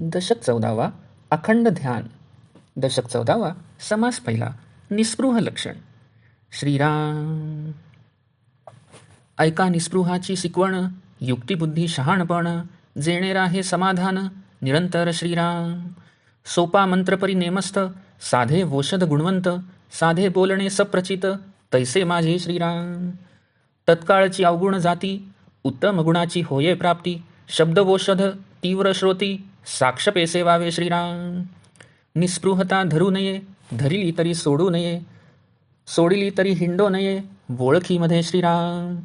दशक 14वा अखंड ध्यान. दशक 14वा समास पहिला निस्पृह लक्षण. श्रीराम. ऐका निस्पृहाची शिकवण, युक्तिबुद्धी शहाणपण, जेणे राहे समाधान निरंतर श्रीराम. सोपा मंत्रपरी नेमस्थ, साधे वोषध गुणवंत, साधे बोलणे सप्रचित, तैसे माझे श्रीराम. तत्काळची अवगुण जाती, उत्तम गुणाची होये प्राप्ती, शब्दवोषध तीव्र श्रोती, साक्ष पेसे व्हावे श्रीराम. निस्पृहता धरू नये, धरिली तरी सोडू नये, सोडिली तरी हिंडो नये, ओळखीमध्ये श्रीराम.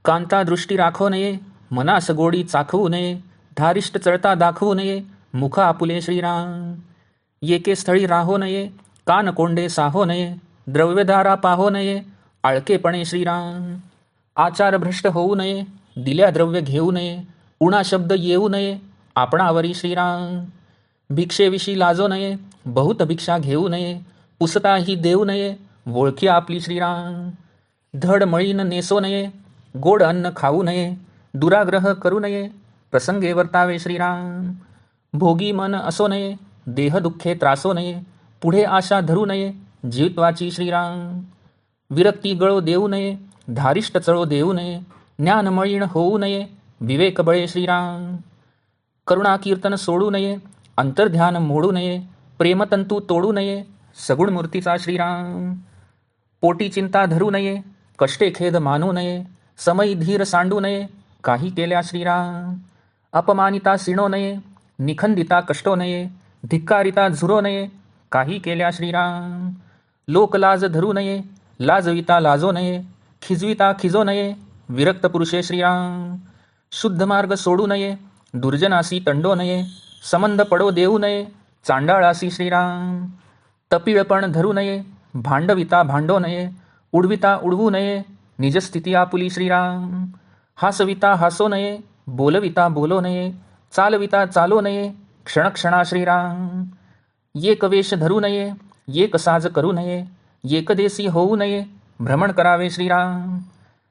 कांता दृष्टी राखो नये, मनास गोडी चाखवू नये, धारिष्ट चळता दाखवू नये, मुख आपुले श्रीराम. येके स्थळी राहो नये, कान कोंडे साहो नये, द्रव्यधारा पाहो नये, आळकेपणे श्रीराम. आचार भ्रष्ट होऊ नये, दिल्या द्रव्य घेऊ नये, उणा शब्द येऊ नये, आपणावरी श्रीराम. भिक्षेविषयी लाजो नये, बहुत भिक्षा घेऊ नये, पुसताही देऊ नये, ओळखी आपली श्रीराम. धड मळीन नेसो नये, गोड अन्न खाऊ नये, दुराग्रह करू नये, प्रसंगे वर्तावे श्रीराम. भोगी मन असो नये, देह दुःखे त्रासो नये, पुढे आशा धरू नये, जीवित्वाची श्रीराम. विरक्ती गळो देऊ नये, धारिष्ट चळो देऊ नये, ज्ञान मळीण होऊ नये, विवेक बळे श्रीराम. करुणा कीर्तन सोडू नये, अंतर्ध्यान मोडू नये, प्रेमतंतू तोडू नये, सगुण मूर्तीचा श्रीराम. पोटी चिंता धरू नये, कष्टे खेद मानू नये, समयी धीर सांडू नये, काही केल्या श्रीराम. अपमानिता सिणो नये, निखंदिता कष्टो नये, धिक्कारिता झुरो नये, काही केल्या श्रीराम. लोकलाज धरू नये, लाजविता लाजो नये, खिजविता खिजो नये, विरक्त पुरुषे श्रीराम. शुद्ध मार्ग सोडू नये, दुर्जनासी तंडो नये, संबंध पडो देऊ नये, चांडाळासी श्रीराम. तपिळपण धरू नये, भांडविता भांडो नये, उडविता उडवू नये, निजस्थिती आपुली श्रीराम. हासविता हासो नये, बोलविता बोलो नये, चालविता चालो नये, क्षणक्षणा श्रीराम. एक वेश धरू नये, एक साज करू नये, एकदेशी होऊ नये, भ्रमण करावे श्रीराम.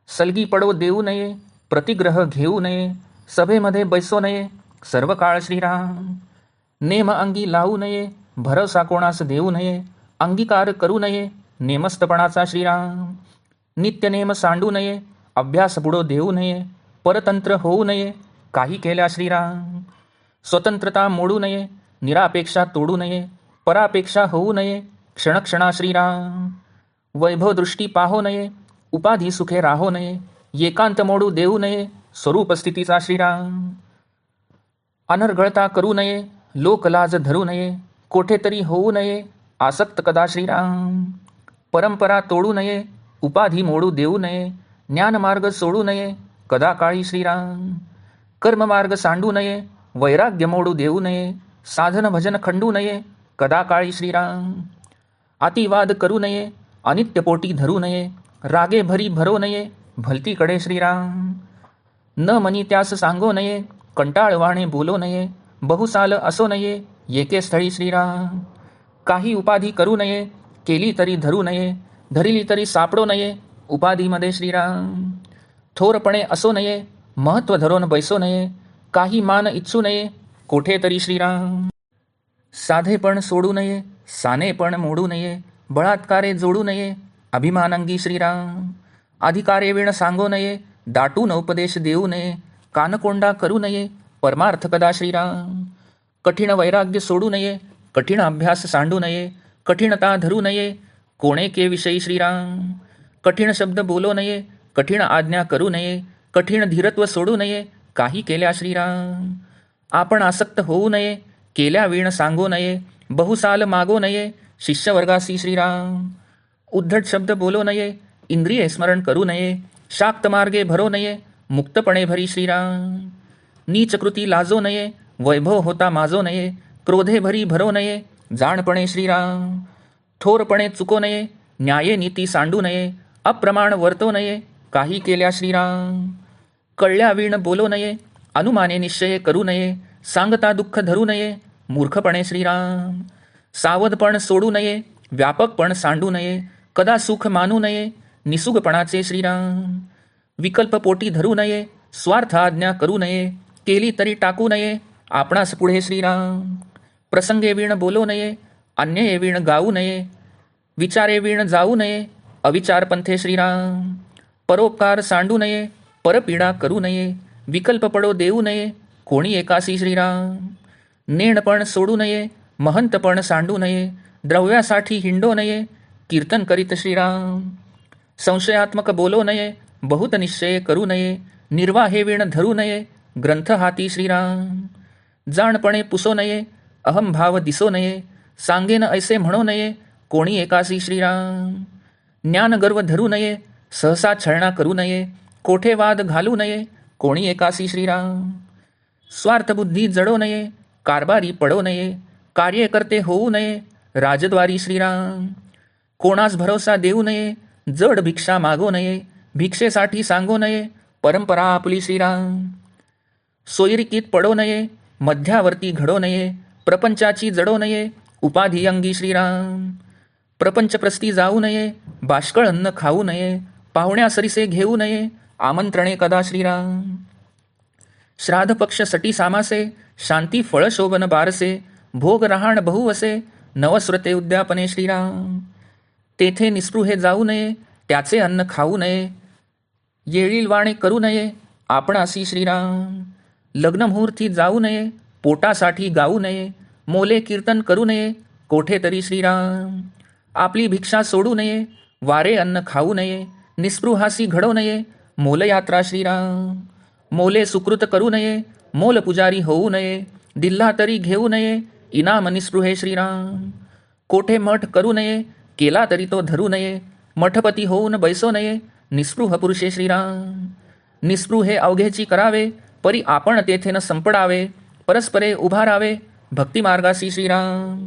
सलगी पडो देऊ नये, प्रतिग्रह घेऊ नये, सभेमध्ये बैसो नये, सर्व काळ श्रीराम. नेम अंगी लावू नये, भरवसा कोणास देऊ नये, अंगीकार करू नये, नेमस्तपणाचा श्रीराम. नित्य नेम सांडू नये, अभ्यास बुडो देऊ नये, परतंत्र होऊ नये, काही केल्या श्रीराम. स्वतंत्रता मोडू नये, निरापेक्षा तोडू नये, परापेक्षा होऊ नये, क्षणक्षणा श्रीराम. वैभव दृष्टी पाहो नये, उपाधी सुखे राहो नये, एकांत मोडू देऊ नये, स्वरूप स्थितीचा श्रीराम. अनर्गळता करू नये, लोकलाज धरू नये, कोठेतरी होऊ नये, आसक्त कदा श्रीराम. परंपरा तोडू नये, उपाधी मोडू देऊ नये, ज्ञानमार्ग सोडू नये, कदा काळी श्रीराम. कर्ममार्ग सांडू नये, वैराग्य मोडू देऊ नये, साधन भजन खंडू नये, कदा काळी श्रीराम. अतिवाद करू नये, अनित्यपोटी धरू नये, रागे भरी भरो नये, भलतीकडे श्रीराम. न मनी त्यास सांगो नये, कंटाळवाणे बोलो नये, बहुसाल असो नये, येके स्थळी श्रीराम. काही उपाधी करू नये, केली तरी धरू नये, धरिली तरी सापडो नये, उपाधीमध्ये श्रीराम. थोरपणे असो नये, महत्व धरून बैसो नये, काही मान इच्छू नये, कोठे तरी श्रीराम. साधेपण सोडू नये, सानेपण मोडू नये, बळात्कारे जोडू नये, अभिमानंगी श्रीराम. अधिकारे विण सांगो नये, दाटून उपदेश देऊ नये, कानकोंडा करू नये, परमार्थ कदा श्रीराम. कठीण वैराग्य सोडू नये, कठीण अभ्यास सांडू नये, कठीणता धरू नये, कोणेके विषयी श्रीराम. कठीण शब्द बोलो नये, कठीण आज्ञा करू नये, कठीण धीरत्व सोडू नये, काही केल्या श्रीराम. आपण आसक्त होऊ नये, केल्या वीण सांगू नये, बहुसाल मागो नये, शिष्यवर्गासी श्रीराम. उद्धट शब्द बोलो नये, इंद्रिये स्मरण करू नये, शाक्त मार्गे भरो नये, मुक्तपणे भरी श्रीराम. नीच कृती लाजो नये, वैभव होता माजो नये, क्रोधे भरी भरो नये, जाणपणे श्रीराम. थोरपणे चुको नये, न्याये नीती सांडू नये, अप्रमाण वर्तो नये, काही केल्या श्रीराम. कळल्या वीण बोलो नये, अनुमाने निश्चय करू नये, सांगता दुःख धरू नये, मूर्खपणे श्रीराम. सावधपण सोडू नये, व्यापकपण सांडू नये, कदा सुख मानू नये, निसुगपणाचे श्रीराम. विकल्प पोटी धरू नये, स्वार्थ आज्ञा करू नये, केली तरी टाकू नये, आपणास पुढे श्रीराम. प्रसंगे वीण बोलो नये, अन्ये वीण गाऊ नये, विचारे वीण जाऊ नये, अविचार पंथे श्रीराम. परोपकार सांडू नये, परपीडा करू नये, विकल्प पडो देऊ नये, कोणी एकासी श्रीराम. नेणपण सोडू नये, महंतपण सांडू नये, द्रव्यासाठी हिंडो नये, कीर्तन करीत श्रीराम. संशयात्मक बोलो नये, बहुत निश्चय करू नये, निर्वाहे वीण धरू नये, ग्रंथ हाती श्रीराम. जाणपणे पुसो नये, अहंभाव दिसो नये, सांगेन ऐसे म्हणो नये, कोणी एकासी श्रीराम. ज्ञानगर्व धरू नये, सहसा छळणा करू नये, कोठे वाद घालू नये, कोणी एकासी श्रीराम. स्वार्थबुद्धी जडो नये, कारभारी पडो नये, कार्यकर्ते होऊ नये, राजद्वारी श्रीराम. कोणास भरोसा देऊ नये, जड भिक्षा मागो नये, भिक्षेसाठी सांगो नये, परंपरा आपली श्रीराम. सोयरिकीत पडो नये, मध्यावर्ती घडो नये, प्रपंचाची जडो नये, उपाधी अंगी श्रीराम. प्रपंचप्रस्ती जाऊ नये, बाष्कळ अन्न खाऊ नये, पाहुण्या सरीसे घेऊ नये, आमंत्रणे कदा श्रीराम. श्राद्ध पक्ष सटी सामासे, शांती फळ शोभन बारसे, भोग रहाण बहुवसे, नवस्वते उद्यापने श्रीराम. तेथे निस्पृहे जाऊ नये, त्याचे अन्न खाऊ नये, येळील वाणे करू नये, आपणासी श्रीराम. लग्नमुहूर्ती जाऊ नये, पोटासाठी गाऊ नये, मोले कीर्तन करू नये, कोठे तरी श्रीराम. आपली भिक्षा सोडू नये, वारे अन्न खाऊ नये, निस्पृहासी घडो नये, मोलयात्रा श्रीराम. मोले सुकृत करू नये, मोल पुजारी होऊ नये, दिल्ला तरी घेऊ नये, इनाम निस्पृहे श्रीराम. कोठे मठ करू नये, केला तरी तो धरू नये, मठपती होऊन बैसो नये, निस्पृह पुरुषे श्रीराम. निस्पृहे अवघेची करावे, परी आपण तेथे न संपडावे, परस्परे उभारावे, भक्तिमार्गासी श्रीराम.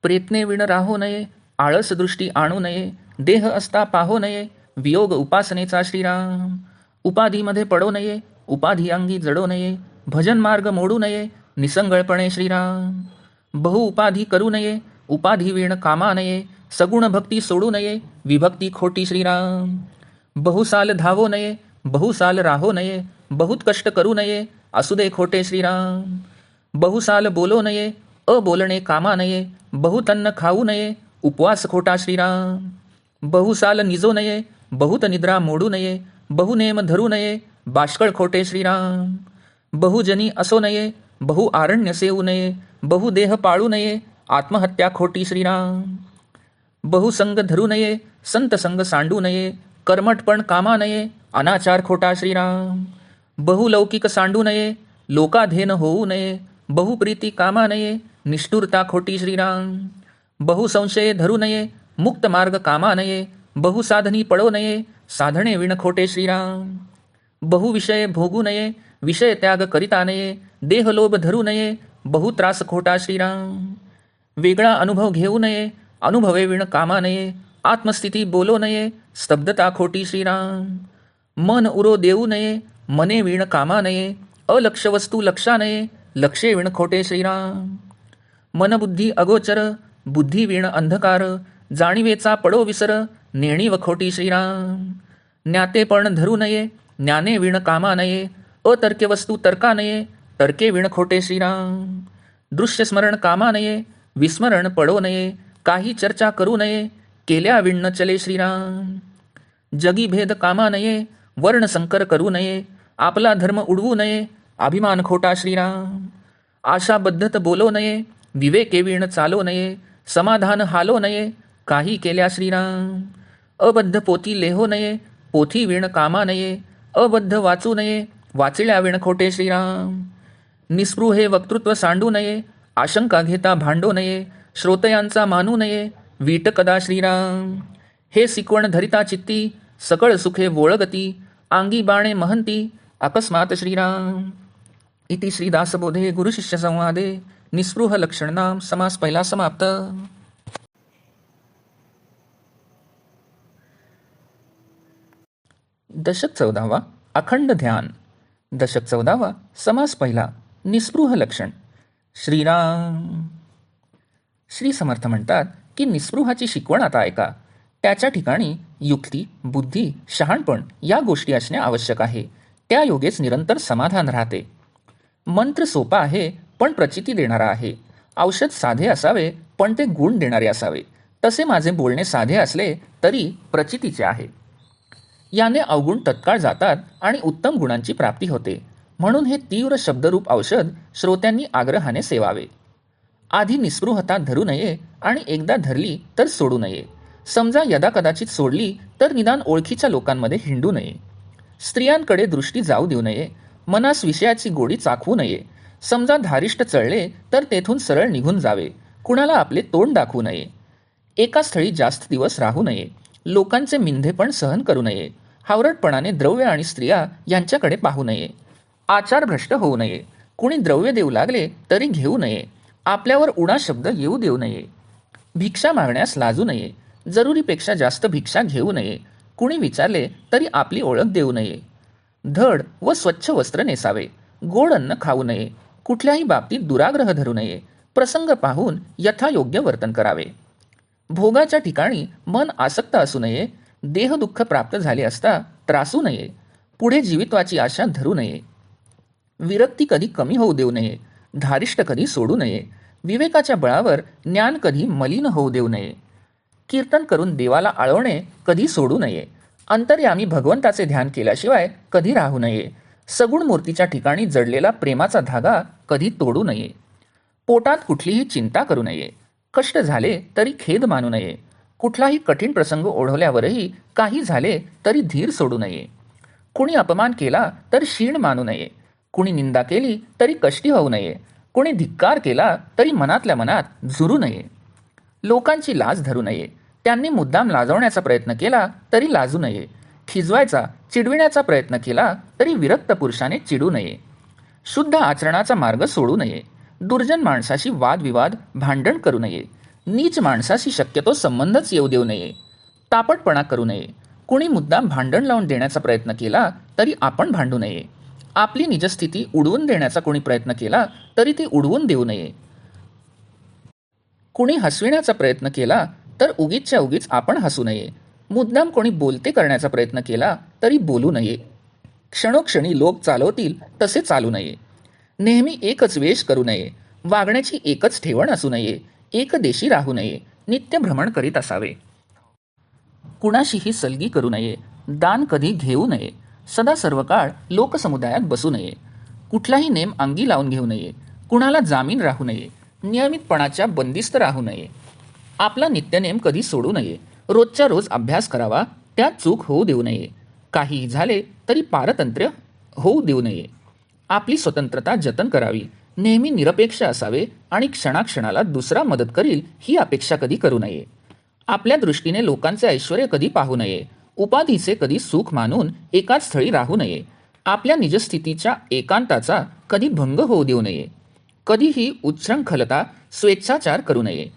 प्रेतने विण राहो नये, आळस दृष्टी आणू नये, देह असता पाहो नये, वियोग उपासनेचा श्रीराम. उपाधीमध्ये पडो नये, उपाधी अंगी जडो नये, भजन मार्ग मोडू नये, निसंगळपणे श्रीराम. बहु उपाधी करू नये, उपाधी विण कामा नये, सगुण भक्ती सोडू नये, विभक्ती खोटी श्रीराम. बहुसाल धावो नये, बहुसाल राहो नये, बहुत कष्ट करू नये, असुदे खोटे श्रीराम. बहुसाल बोलो नये, अबोलणे कामा नये, बहुत अन्न खाऊ नये, उपवास खोटा श्रीराम. बहुसाल निजो नये, बहुत निद्रा मोडू नये, बहुनेम धरू नये, बाष्कळ खोटे श्रीराम. बहुजनी असो नये, बहु आरण्य सेवू नये, बहुदेह पाळू नये, आत्महत्या खोटी श्रीराम. बहुसंग धरू नये, संत संग सांडू नये, कर्मठपण कामा नये, अनाचार खोटा श्रीराम. बहुलौकिक सांडू नये, लोकाधेन होऊ नये, बहुप्रीती कामा नये, निष्ठुरता खोटी श्रीराम. बहुसंशये धरू नये, मुक्त मार्ग कामा नये, बहुसाधनी पडो नये, साधणे विण खोटे श्रीराम. बहुविषय भोगू नये, विषय त्याग करिता नये, देहलोभ धरू नये, बहुत्रास खोटा श्रीराम. वेगळा अनुभव घेऊ नये, अनुभवे विण कामा नये, आत्मस्थिती बोलो नये, स्तब्धता खोटी श्रीराम. मन उरो देऊ नये, मने विण कामा नये, अलक्ष वस्तू लक्षा नये, लक्षे विण खोटे श्रीराम. मनबुद्धी अगोचर, बुद्धी विण अंधकार, जाणीवेचा पडो विसर, नेणी व खोटी श्रीराम. ज्ञातेपण धरू नये, ज्ञाने विण कामा नये, अतर्के वस्तू तर्का नये, तर्के विण खोटे श्रीराम. दृश्य स्मरण कामा नये, विस्मरण पडो नये, काही चर्चा करू नये, केल्या विण न चले श्रीराम. जगी भेद कामा नये, वर्ण संकर करू नये, आपला धर्म उडवू नये, अभिमान खोटा श्रीराम. आशाबद्धत बोलो नये, विवेके विण चालो नये, समाधान हालो नये, काही केल्या श्रीराम. अबद्ध पोथी लेहो नये, पोथी विण कामा नये, अबद्ध वाचू नये, वाचिल्या विण खोटे श्रीराम. निस्पृहे वक्तृत्व सांडू नये, आशंका घेता भांडो नये, श्रोतयांचा मानू नये, वीट कदा श्रीराम. हे सिकवण धरिता चित्ती, सकळ सुखे वोळगती, आंगी बाणे महंती, अकस्मात श्रीराम. इति श्रीदासबोधे गुरुशिष्य संवादे निस्पृह लक्षणनाम समास पहिला समाप्त. दशक 14 अखंड ध्यान. दशक 14 समास पहिला निस्पृह लक्षण. श्रीराम. श्री समर्थ म्हणतात की निस्पृहाची शिकवण आता ऐका. त्याच्या ठिकाणी युक्ती, बुद्धी, शहाणपण या गोष्टी असणे आवश्यक आहे. त्या योगेच निरंतर समाधान राहते. मंत्र सोपा आहे पण प्रचिती देणारा आहे. औषध साधे असावे पण ते गुण देणारे असावे. तसे माझे बोलणे साधे असले तरी प्रचितीचे आहे. याने अवगुण तत्काळ जातात आणि उत्तम गुणांची प्राप्ती होते. म्हणून हे तीव्र शब्दरूप औषध श्रोत्यांनी आग्रहाने सेवावे. आधी निस्पृहता धरू नये आणि एकदा धरली तर सोडू नये. समजा यदाकदाचित सोडली तर निदान ओळखीच्या लोकांमध्ये हिंडू नये. स्त्रियांकडे दृष्टी जाऊ देऊ नये. मनास विषयाची गोडी चाखवू नये. समजा धारिष्ट चळले तर तेथून सरळ निघून जावे. कुणाला आपले तोंड दाखवू नये. एका स्थळी जास्त दिवस राहू नये. लोकांचे मिंधेपण सहन करू नये. हावरटपणाने द्रव्य आणि स्त्रिया यांच्याकडे पाहू नये. आचारभ्रष्ट होऊ नये. कुणी द्रव्य देऊ लागले तरी घेऊ नये. आपल्यावर उडा शब्द येऊ देऊ नये. भिक्षा मागण्यास लाजू नये. जरुरीपेक्षा जास्त भिक्षा घेऊ नये. कुणी विचारले तरी आपली ओळख देऊ नये. धड व स्वच्छ वस्त्र नेसावे. गोड अन्न खाऊ नये. कुठल्याही बाबतीत दुराग्रह धरू नये. प्रसंग पाहून यथायोग्य वर्तन करावे. भोगाच्या ठिकाणी मन आसक्त असू नये. देहदुःख प्राप्त झाले असता त्रासू नये. पुढे जीवित्वाची आशा धरू नये. विरक्ती कधी कमी होऊ देऊ नये. धारिष्ट कधी सोडू नये. विवेकाच्या बळावर ज्ञान कधी मलिन होऊ देऊ नये. कीर्तन करून देवाला आळवणे कधी सोडू नये. अंतर्यामी भगवंताचे ध्यान केल्याशिवाय कधी राहू नये. सगुण मूर्तीच्या ठिकाणी जडलेला प्रेमाचा धागा कधी तोडू नये. पोटात कुठलीही चिंता करू नये. कष्ट झाले तरी खेद मानू नये. कुठलाही कठीण प्रसंग ओढवल्यावरही काही झाले तरी धीर सोडू नये. कुणी अपमान केला तर शीण मानू नये. कुणी निंदा केली तरी कष्टी होऊ नये. कुणी धिक्कार केला तरी मनातल्या मनात झुरू नये. लोकांची लाज धरू नये. त्यांनी मुद्दाम लाजवण्याचा प्रयत्न केला तरी लाजू नये. खिजवायचा चिडविण्याचा प्रयत्न केला तरी विरक्त पुरुषाने चिडू नये. शुद्ध आचरणाचा मार्ग सोडू नये. दुर्जन माणसाशी वादविवाद भांडण करू नये. नीच माणसाशी शक्यतो संबंधच येऊ देऊ नये. तापटपणा करू नये. कुणी मुद्दाम भांडण लावून देण्याचा प्रयत्न केला तरी आपण भांडू नये. आपली निजस्थिती उडवून देण्याचा कोणी प्रयत्न केला तरी ती उडवून देऊ नये. कुणी हसविण्याचा प्रयत्न केला तर उगीचच्या उगीच आपण हसू नये. मुद्दाम कोणी बोलते करण्याचा प्रयत्न केला तरी बोलू नये. क्षणोक्षणी लोक चालवतील तसे चालू नये. नेहमी एकच वेश करू नये. वागण्याची एकच ठेवण असू नये. एकदेशी राहू नये. नित्य भ्रमण करीत असावे. कुणाशीही सलगी करू नये. दान कधी घेऊ नये. सदा सर्व काळ लोकसमुदायात बसू नये. कुठलाही नेम अंगी लावून घेऊ नये. कुणाला जामीन राहू नये. नियमितपणाच्या बंदिस्त राहू नये. आपला नित्यनेम कधी सोडू नये. रोजच्या रोज अभ्यास करावा. त्यात चूक होऊ देऊ नये. काहीही झाले तरी पारतंत्र्य होऊ देऊ नये. आपली स्वतंत्रता जतन करावी. नेहमी निरपेक्ष असावे आणि क्षणाक्षणाला दुसरा मदत करील ही अपेक्षा कधी करू नये. आपल्या दृष्टीने लोकांचे ऐश्वर्य कधी पाहू नये. उपाधीचे कधी सुख मानून एकाच स्थळी राहू नये. आपल्या निजस्थितीच्या एकांताचा कधी भंग होऊ देऊ नये. कधीही उच्छृंखलता स्वेच्छाचार करू नये.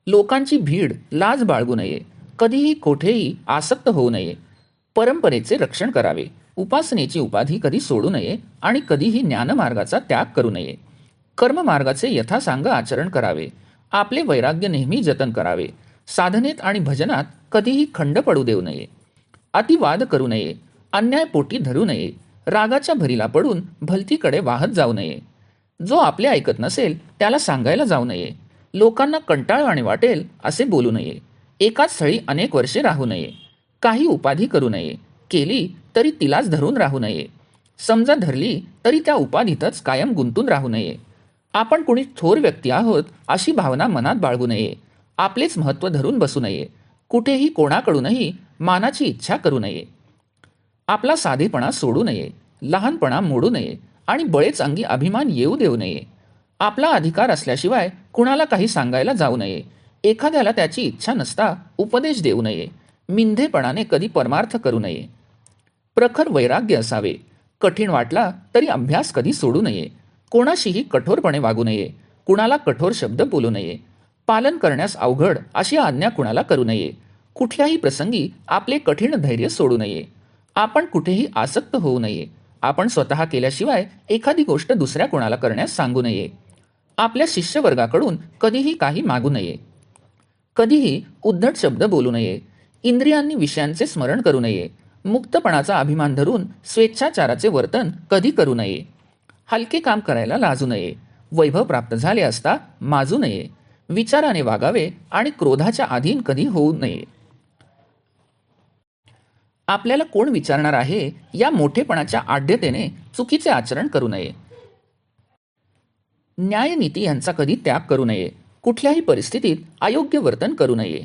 लोकांची भीड लाज बाळगू नये. कधीही कोठेही आसक्त होऊ नये. परंपरेचे रक्षण करावे. उपासनेची उपाधी कधी सोडू नये आणि कधीही ज्ञानमार्गाचा त्याग करू नये. कर्ममार्गाचे यथासांग आचरण करावे. आपले वैराग्य नेहमी जतन करावे. साधनेत आणि भजनात कधीही खंड पडू देऊ नये. अतिवाद करू नये. अन्यायपोटी धरू नये. रागाच्या भरीला पडून भलतीकडे वाहत जाऊ नये. जो आपले ऐकत नसेल त्याला सांगायला जाऊ नये. लोकांना कंटाळवाणे वाटेल असे बोलू नये. एकाच स्थळी अनेक वर्षे राहू नये. काही उपाधी करू नये. केली तरी तिलाच धरून राहू नये. समजा धरली तरी त्या उपाधीतच कायम गुंतून राहू नये. आपण कुणी थोर व्यक्ती आहोत अशी भावना मनात बाळगू नये. आपलेच महत्त्व धरून बसू नये. कुठेही कोणाकडूनही मानाची इच्छा करू नये. आपला साधेपणा सोडू नये. लहानपणा मोडू नये आणि बळेच अंगी अभिमान येऊ देऊ नये. आपला अधिकार असल्याशिवाय कुणाला काही सांगायला जाऊ नये. एखाद्याला त्याची इच्छा नसता उपदेश देऊ नये. मिंधेपणाने कधी परमार्थ करू नये. प्रखर वैराग्य असावे. कठीण वाटला तरी अभ्यास कधी सोडू नये. कोणाशीही कठोरपणे वागू नये. कुणाला कठोर शब्द बोलू नये. पालन करण्यास अवघड अशी आज्ञा कुणाला करू नये. कुठल्याही प्रसंगी आपले कठीण धैर्य सोडू नये. आपण कुठेही आसक्त होऊ नये. आपण स्वतः केल्याशिवाय एखादी गोष्ट दुसऱ्या कोणाला करण्यास सांगू नये. आपल्या शिष्यवर्गाकडून कधीही काही मागू नये. कधीही उद्धट शब्द बोलू नये. इंद्रियांनी विषयांचे स्मरण करू नये. मुक्तपणाचा अभिमान धरून स्वेच्छाचाराचे वर्तन कधी करू नये. हलके काम करायला लाजू नये. वैभव प्राप्त झाले असता माजू नये. विचाराने वागावे आणि क्रोधाच्या अधीन कधी होऊ नये. आपल्याला कोण विचारणार आहे या मोठेपणाच्या आढ्यतेने चुकीचे आचरण करू नये. न्यायनीती यांचा कधी त्याग करू नये. कुठल्याही परिस्थितीत अयोग्य वर्तन करू नये.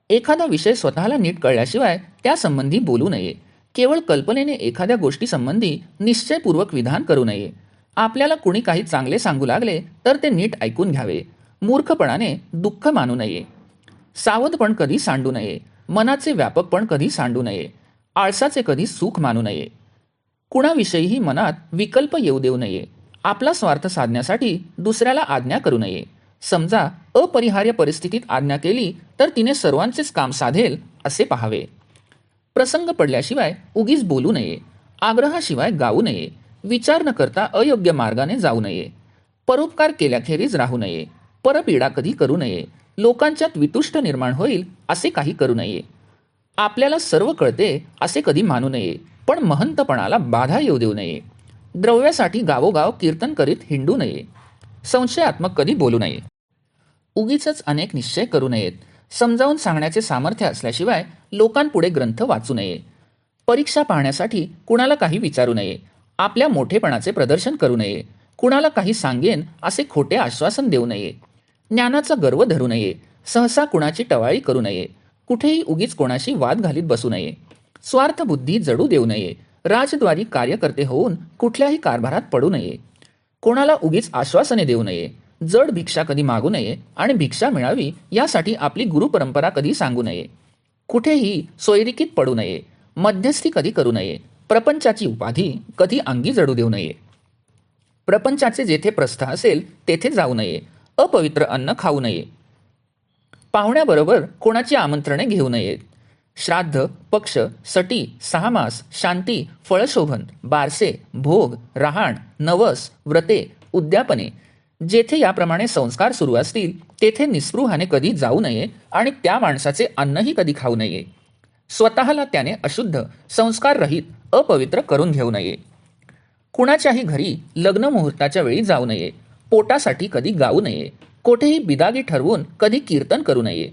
एखादा विषय स्वतःला नीट कळल्याशिवाय त्यासंबंधी बोलू नये. केवळ कल्पनेने एखाद्या गोष्टीसंबंधी निश्चयपूर्वक विधान करू नये. आपल्याला कुणी काही चांगले सांगू लागले तर ते नीट ऐकून घ्यावे. मूर्खपणाने दुःख मानू नये. सावधपण कधी सांडू नये. मनाचे व्यापकपण कधी सांडू नये. आळसाचे कधी सुख मानू नये. कुणाविषयीही मनात विकल्प येऊ देऊ नये. आपला स्वार्थ साधण्यासाठी दुसऱ्याला आज्ञा करू नये. समजा अपरिहार्य परिस्थितीत आज्ञा केली तर तिने सर्वांचेच काम साधेल असे पाहावे. प्रसंग पडल्याशिवाय उगीच बोलू नये. आग्रहाशिवाय गाऊ नये. विचार न करता अयोग्य मार्गाने जाऊ नये. परोपकार केल्याखेरीज राहू नये. परपीडा कधी करू नये. लोकांच्यात वितुष्ट निर्माण होईल असे काही करू नये. आपल्याला सर्व कळते असे कधी मानू नये, पण महंतपणाला बाधा येऊ देऊ नये. द्रव्यासाठी गावोगाव कीर्तन करीत हिंडू नये. संशयात्मक कधी बोलू नये. उगीचच अनेक निश्चय करू नयेत. समजावून सांगण्याचे सामर्थ्य असल्याशिवाय लोकांपुढे ग्रंथ वाचू नये. परीक्षा पाहण्यासाठी कुणाला काही विचारू नये. आपल्या मोठेपणाचे प्रदर्शन करू नये. कुणाला काही सांगेन असे खोटे आश्वासन देऊ नये. ज्ञानाचा गर्व धरू नये. सहसा कुणाची टवाळी करू नये. कुठेही उगीच कोणाशी वाद घालीत बसू नये. स्वार्थबुद्धी जडू देऊ नये. राजद्वारी कार्यकर्ते होऊन कुठल्याही कारभारात पडू नये. कोणाला उगीच आश्वासने देऊ नये. जड भिक्षा कधी मागू नये आणि भिक्षा मिळावी यासाठी आपली गुरुपरंपरा कधी सांगू नये. कुठेही सोयरिकीत पडू नये. मध्यस्थी कधी करू नये. प्रपंचाची उपाधी कधी अंगी जडू देऊ नये. प्रपंचाचे जेथे प्रस्थ असेल तेथे जाऊ नये. अपवित्र अन्न खाऊ नये. पाहुण्याबरोबर कोणाची आमंत्रणे घेऊ नयेत. श्राद्ध, पक्ष, सटी, सहामास, शांती, फळशोभन, बारसे, भोग, रहाण, नवस, व्रते, उद्यापने जेथे याप्रमाणे संस्कार सुरू असतील तेथे निस्पृहाने कधी जाऊ नये आणि त्या माणसाचे अन्नही कधी खाऊ नये. स्वतःला त्याने अशुद्ध, संस्काररहित, अपवित्र करून घेऊ नये. कुणाच्याही घरी लग्न मुहूर्ताच्या वेळी जाऊ नये. पोटासाठी कधी गाऊ नये. कोठेही बिदागी ठरवून कधी कीर्तन करू नये.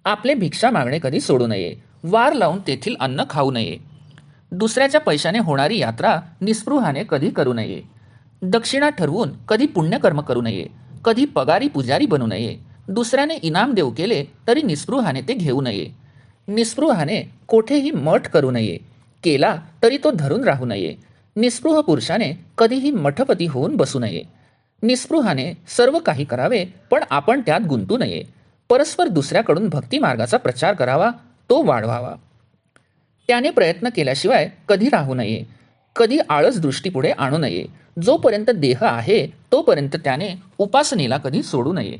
आपले भिक्षा मागणे कधी सोडू नये. वार लावून तेथील अन्न खाऊ नये. दुसऱ्याच्या पैशाने होणारी यात्रा निस्पृहाने कधी करू नये. दक्षिणा ठरवून कधी पुण्यकर्म करू नये. कधी पगारी पुजारी बनू नये. दुसऱ्याने इनाम देऊ केले तरी निस्पृहाने ते घेऊ नये. निस्पृहाने कोठेही मठ करू नये. केला तरी तो धरून राहू नये. निस्पृह पुरुषाने कधीही मठपती होऊन बसू नये. निस्पृहाने सर्व काही करावे पण आपण त्यात गुंतू नये. परस्पर दुसऱ्याकडून भक्ती मार्गाचा प्रचार करावा, तो वाढवावा. त्याने प्रयत्न केल्याशिवाय कधी राहू नये. कधी आळस दृष्टीपुढे आणू नये. जोपर्यंत देह आहे तोपर्यंत त्याने उपासनेला कधी सोडू नये.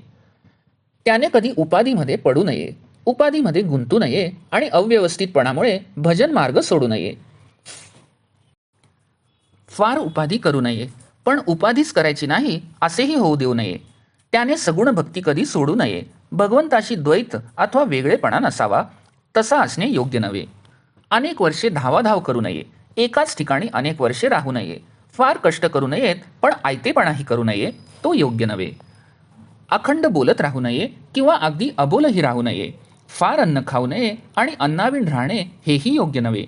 त्याने कधी उपाधीमध्ये पडू नये. उपाधीमध्ये गुंतू नये आणि अव्यवस्थितपणामुळे भजन मार्ग सोडू नये. फार उपाधी करू नये, पण उपाधीच करायची नाही असेही होऊ देऊ नये. त्याने सगुण भक्ती कधी सोडू नये. भगवंताशी द्वैत अथवा वेगळेपणा नसावा, तसा असणे योग्य नव्हे. अनेक वर्षे धावाधाव करू नये. एकाच ठिकाणी अनेक वर्षे राहू नये. फार कष्ट करू नयेत, पण आयतेपणाही करू नये, तो योग्य नव्हे. अखंड बोलत राहू नये किंवा अगदी अबोलही राहू नये. फार अन्न खाऊ नये आणि अन्नाविण राहणे हेही योग्य नव्हे.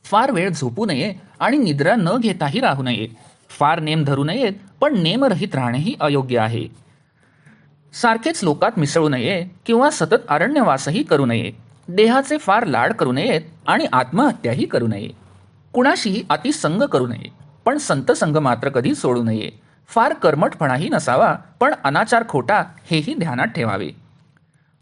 फार वेळ झोपू नये आणि निद्रा न घेताही राहू नये. फार नेम धरू नयेत, पण नेमरहित राहणेही अयोग्य आहे. सारखेच लोकात मिसळू नये किंवा सतत अरण्यवासही करू नये. देहाचे फार लाड करू नयेत आणि आत्महत्याही करू नये. कुणाशीही अतिसंग करू नये, पण संतसंग मात्र कधी सोडू नये. फार कर्मठपणाही नसावा, पण अनाचार खोटा हेही ध्यानात ठेवावे.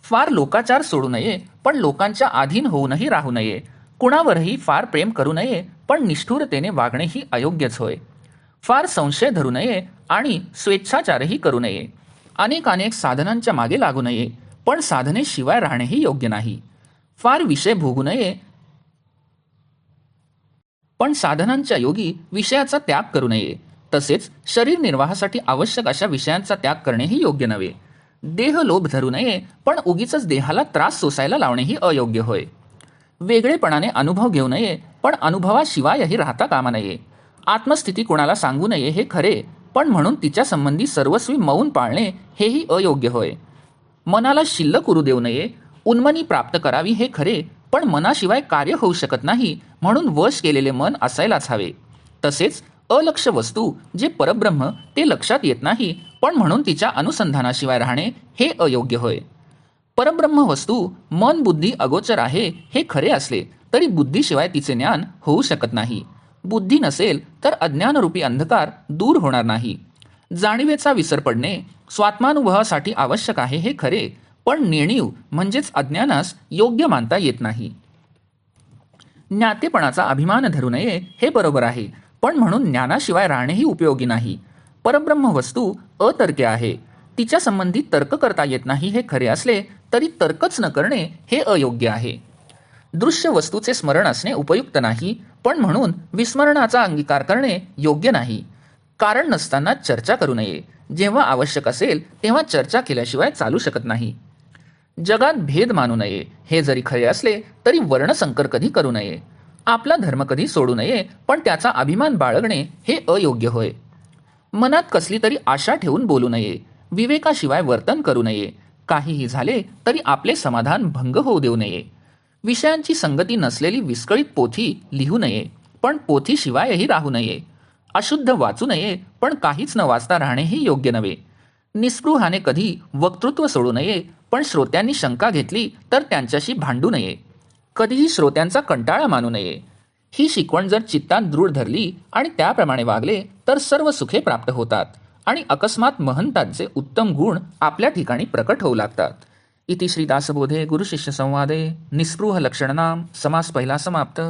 फार लोकाचार सोडू नये, पण लोकांच्या अधीन होऊनही राहू नये. कुणावरही फार प्रेम करू नये, पण निष्ठुरतेने वागणेही अयोग्यच होय. फार संशय धरू नये आणि स्वेच्छाचारही करू नये. अनेक साधनांच्या मागे लागू नये, पण साधनेशिवाय राहणेही योग्य नाही. फार विषय भोगू नये, पण साधनांच्या योगी विषयाचा त्याग करू नये. तसेच शरीर निर्वाहासाठी आवश्यक अशा विषयांचा त्याग करणेही योग्य नव्हे. देह लोभ धरू नये, पण उगीचच देहाला त्रास सोसायला लावणेही अयोग्य होय. वेगळेपणाने अनुभव घेऊ नये, पण अनुभवाशिवायही राहता कामा नये. आत्मस्थिती कोणाला सांगू नये हे खरे, पण म्हणून तिच्या संबंधी सर्वस्वी मौन पाळणे हेही अयोग्य होय. मनाला शिल्लक उरू देऊ नये, उन्मनी प्राप्त करावी हे खरे, पण मनाशिवाय कार्य होऊ शकत नाही, म्हणून वश केलेले मन असायलाच हवे. तसेच अलक्ष वस्तू जे परब्रह्म ते लक्षात येत नाही, पण म्हणून तिच्या अनुसंधानाशिवाय राहणे हे अयोग्य होय. परब्रह्म वस्तू मन बुद्धी अगोचर आहे हे खरे असले तरी बुद्धीशिवाय तिचे ज्ञान होऊ शकत नाही. बुद्धी नसेल तर अज्ञानरूपी अंधकार दूर होणार नाही. जाणीवेचा विसर पडणे स्वात्मानुभवासाठी आवश्यक आहे हे खरे, पण नेणीव म्हणजेच अज्ञानास योग्य मानता येत नाही. ज्ञातेपणाचा अभिमान धरू नये हे बरोबर आहे, पण म्हणून ज्ञानाशिवाय राहणेही उपयोगी नाही. परब्रह्म वस्तू अतर्क्य आहे, तिच्या संबंधी तर्क करता येत नाही हे खरे असले तरी तर्कच न करणे हे अयोग्य आहे. दृश्य वस्तूचे स्मरण असणे उपयुक्त नाही, पण म्हणून विस्मरणाचा अंगीकार करणे योग्य नाही. कारण नसताना चर्चा करू नये, जेव्हा आवश्यक असेल तेव्हा चर्चा केल्याशिवाय चालू शकत नाही. जगात भेद मानू नये हे जरी खरे असले तरी वर्णसंकर कधी करू नये. आपला धर्म कधी सोडू नये, पण त्याचा अभिमान बाळगणे हे अयोग्य होय. मनात कसली तरी आशा ठेवून बोलू नये, विवेकाशिवाय वर्तन करू नये. काहीही झाले तरी आपले समाधान भंग होऊ देऊ नये. विषयांची संगती नसलेली विस्कळीत पोथी लिहू नये, पण पोथीशिवायही राहू नये. अशुद्ध वाचू नये, पण काहीच न वाचता राहणेही योग्य नव्हे. निस्पृहाने कधी वक्तृत्व सोडू नये, पण श्रोत्यांनी शंका घेतली तर त्यांच्याशी भांडू नये. कधीही श्रोत्यांचा कंटाळा मानू नये. ही शिकवण जर चित्तात दृढ धरली आणि त्याप्रमाणे वागले तर सर्व सुखे प्राप्त होतात आणि अकस्मात महंतांचे उत्तम गुण आपल्या ठिकाणी प्रकट होऊ लागतात. इति श्री दासबोधे गुरुशिष्य संवादे निस्पृह लक्षणनाम समास पहिला समाप्त.